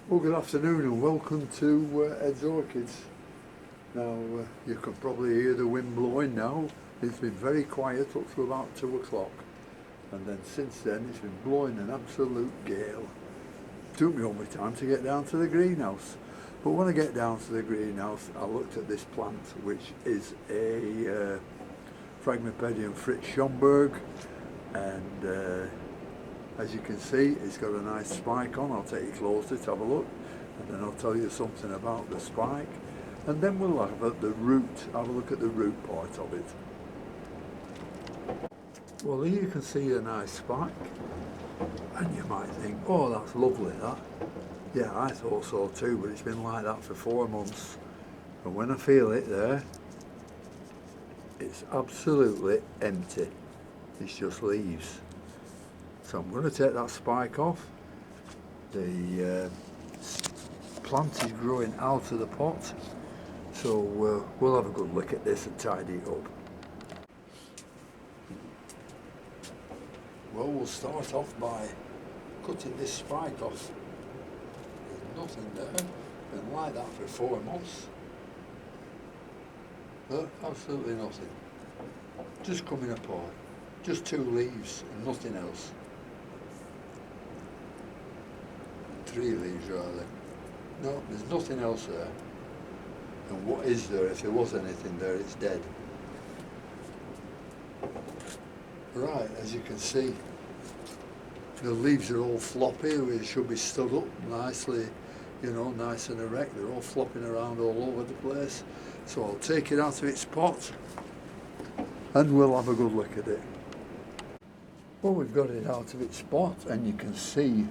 Well, good afternoon and welcome to Ed's Orchids. Now, you can probably hear the wind blowing now. It's been very quiet up to about 2 o'clock, and then since then it's been blowing an absolute gale. Took me all my time to get down to the greenhouse, but when I get down to the greenhouse I looked at this plant, which is a Phragmipedium Fritz Schomberg, and as you can see, it's got a nice spike on. I'll take you closer to have a look, and then I'll tell you something about the spike, and then we'll have a look at the root part of it. Well, here you can see a nice spike, and you might think, oh, that's lovely, that. Yeah, I thought so too, but it's been like that for 4 months, and when I feel it there, it's absolutely empty. It's just leaves. So I'm going to take that spike off. The plant is growing out of the pot, so we'll have a good look at this and tidy it up. Well, we'll start off by cutting this spike off. There's nothing there. Been like that for 4 months. Look, absolutely nothing. Just coming apart. Just 2 leaves and nothing else. 3 leaves rather. No, there's nothing else there. And what is there? If there was anything there, it's dead. Right, as you can see, the leaves are all floppy. It should be stood up nicely, you know, nice and erect. They're all flopping around all over the place. So I'll take it out of its pot and we'll have a good look at it. Well, we've got it out of its pot, and you can see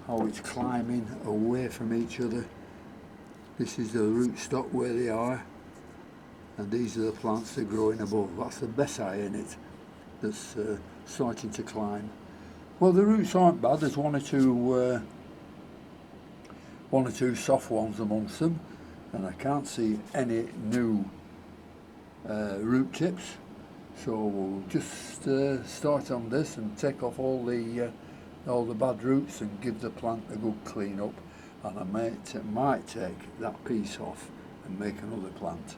how it's climbing away from each other. This is the rootstock where they are, and these are the plants that are growing above. That's the Bessie in it that's starting to climb. Well, the roots aren't bad. There's one or two soft ones amongst them, and I can't see any new root tips. So we'll just start on this and take off all the bad roots and give the plant a good clean up, and I might take that piece off and make another plant.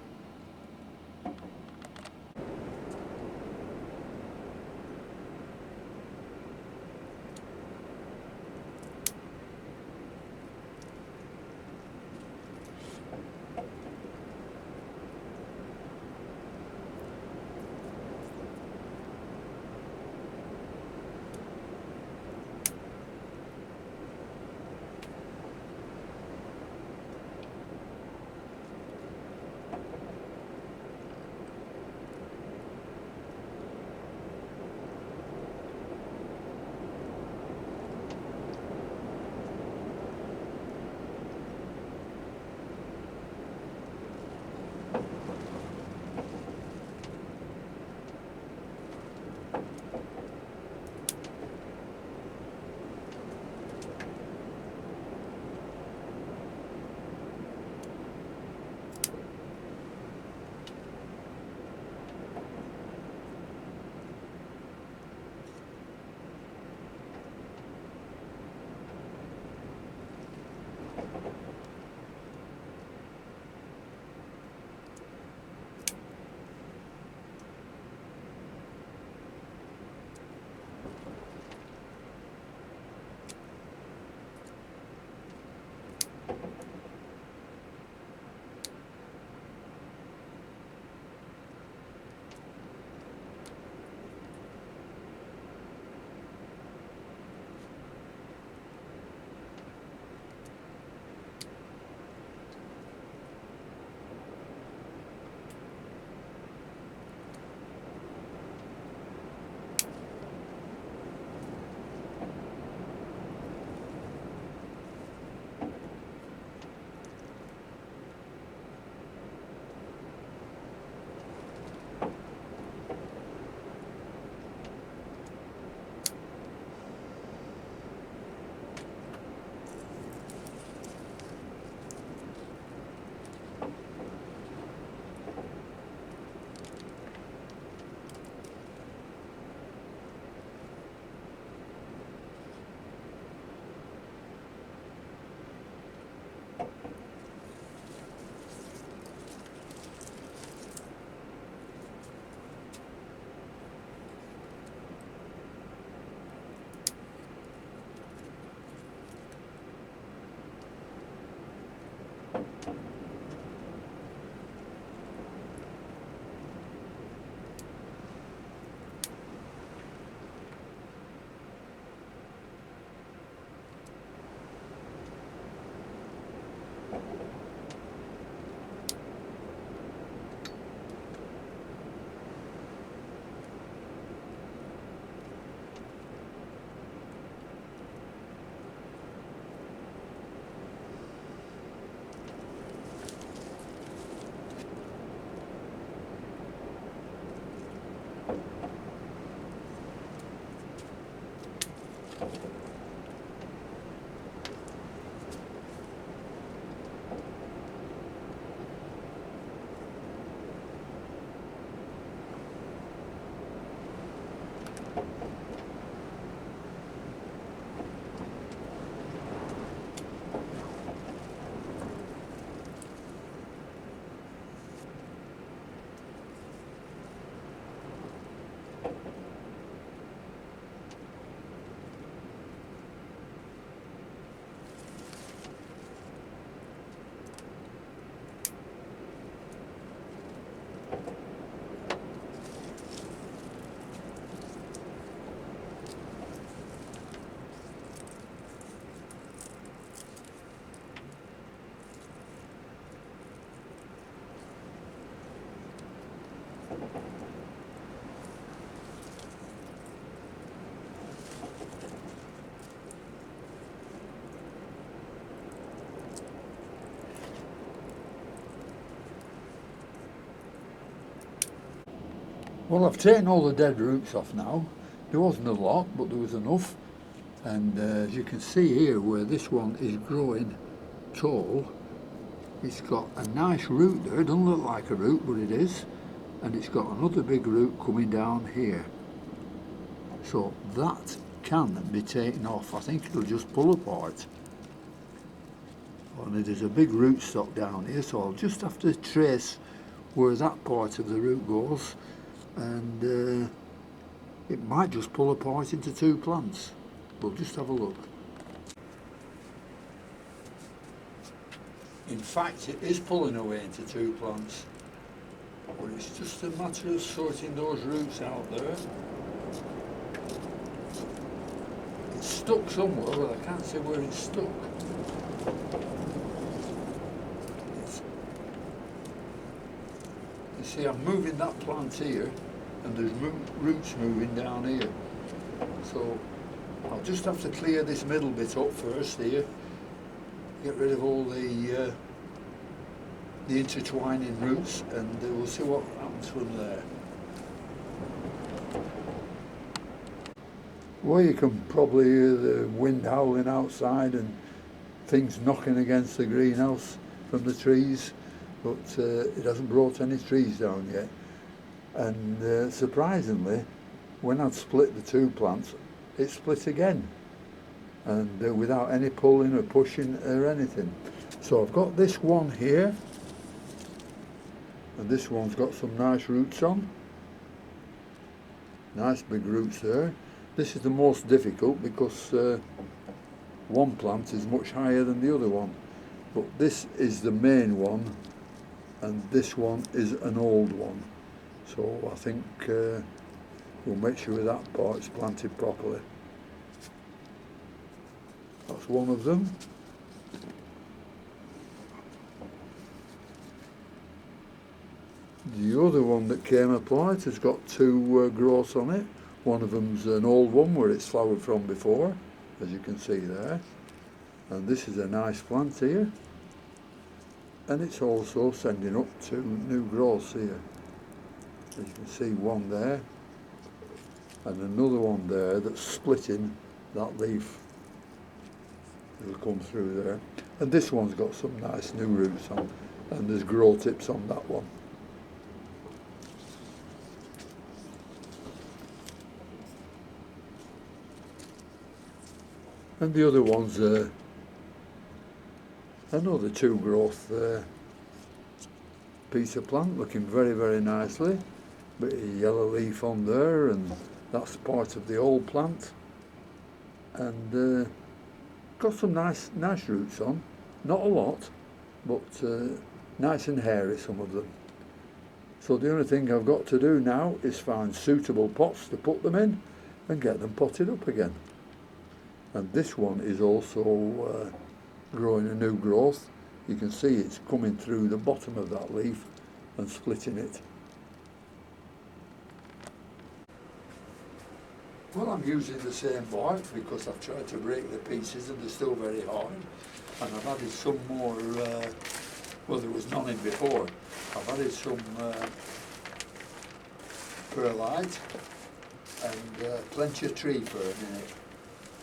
Well, I've taken all the dead roots off now. There wasn't a lot, but there was enough. And as you can see here, where this one is growing tall, it's got a nice root there. It doesn't look like a root, but it is. And it's got another big root coming down here. So that can be taken off. I think it'll just pull apart. And there's a big root stock down here, so I'll just have to trace where that part of the root goes, and it might just pull apart into two plants. We'll just have a look. In fact, it is pulling away into two plants, but it's just a matter of sorting those roots out there. It's stuck somewhere, but I can't see where it's stuck. You see, I'm moving that plant here, and there's roots moving down here. So I'll just have to clear this middle bit up first here, get rid of all the intertwining roots, and we'll see what happens from there. Well, you can probably hear the wind howling outside and things knocking against the greenhouse from the trees, but it hasn't brought any trees down yet. And surprisingly, when I'd split the two plants, it split again, and without any pulling or pushing or anything. So I've got this one here, and this one's got some nice roots on, nice big roots there. This is the most difficult because one plant is much higher than the other one, but this is the main one and this one is an old one, so I think we'll make sure that part's planted properly. That's one of them. The other one that came apart has got two growths on it. One of them's an old one where it's flowered from before, as you can see there. And this is a nice plant here. And it's also sending up two new growths here. As you can see, one there and another one there that's splitting that leaf. It'll come through there. And this one's got some nice new roots on, and there's grow tips on that one. And the other one's another two growth piece of plant, looking very, very nicely. Bit of yellow leaf on there, and that's part of the old plant. And got some nice roots on, not a lot, but nice and hairy, some of them. So the only thing I've got to do now is find suitable pots to put them in and get them potted up again. And this one is also growing a new growth. You can see it's coming through the bottom of that leaf and splitting it. Well, I'm using the same board because I've tried to break the pieces and they're still very hard. And I've added some more, well, there was none in before. I've added some perlite and plenty of tree fern in it,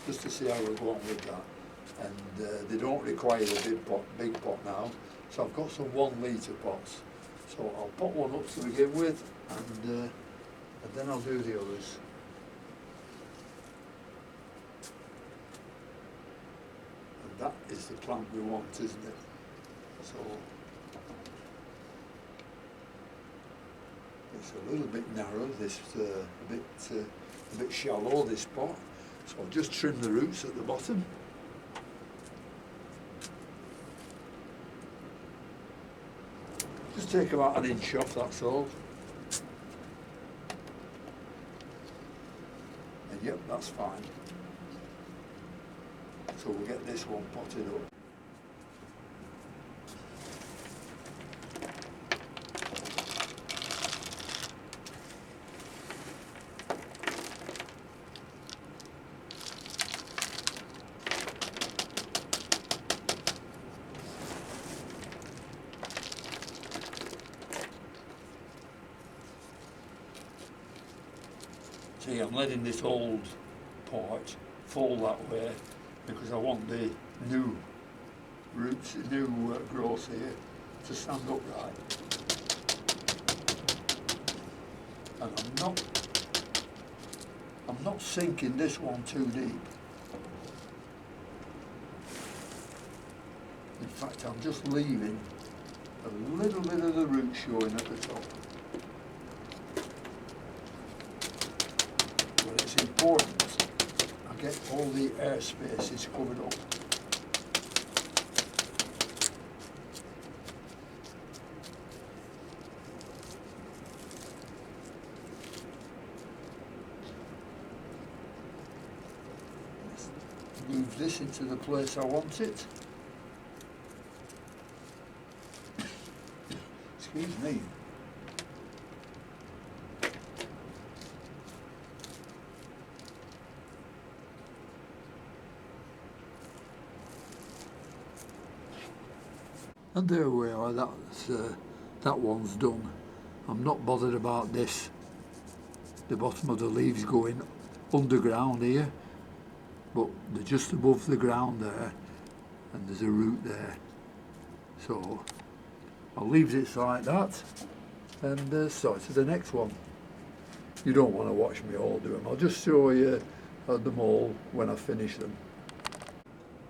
just to see how we'll go on with that. And they don't require a big pot now, so I've got some 1 litre pots. So I'll pot one up to begin with, and then I'll do the others. And that is the plant we want, isn't it? So it's a little bit narrow, this a bit shallow, this pot. So I'll just trim the roots at the bottom. Just take about 1 inch off, that's all. And yep, that's fine. So we'll get this one potted up. See, I'm letting this old pot fall that way because I want the new roots, new growth here to stand upright. And I'm not sinking this one too deep. In fact, I'm just leaving a little bit of the root showing at the top. But it's important I get all the air spaces covered up. Move this into the place I want it. Excuse me. And there we are, that one's done. I'm not bothered about this. The bottom of the leaves going underground here, but they're just above the ground there, and there's a root there. So I'll leave it like that, and start to the next one. You don't want to watch me all do them. I'll just show you them all when I finish them.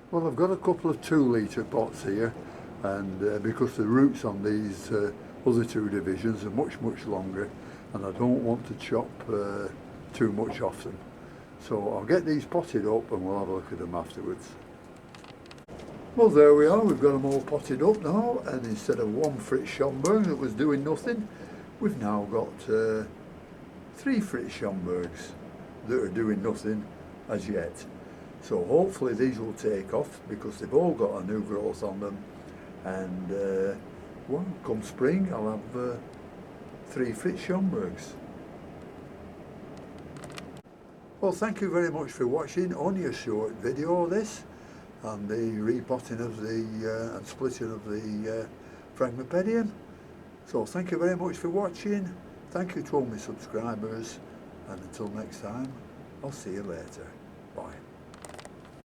Well, I've got a couple of 2 litre pots here, and because the roots on these other 2 divisions are much longer, and I don't want to chop too much off them. So I'll get these potted up and we'll have a look at them afterwards. Well, there we are, we've got them all potted up now, and instead of 1 Fritz Schomberg that was doing nothing, we've now got 3 Fritz Schombergs that are doing nothing as yet. So hopefully these will take off because they've all got a new growth on them, and well, come spring I'll have 3 Fritz Schombergs. Well, thank you very much for watching. Only a short video this, and the repotting of the and splitting of the Phragmipedium. So thank you very much for watching. Thank you to all my subscribers, and until next time, I'll see you later.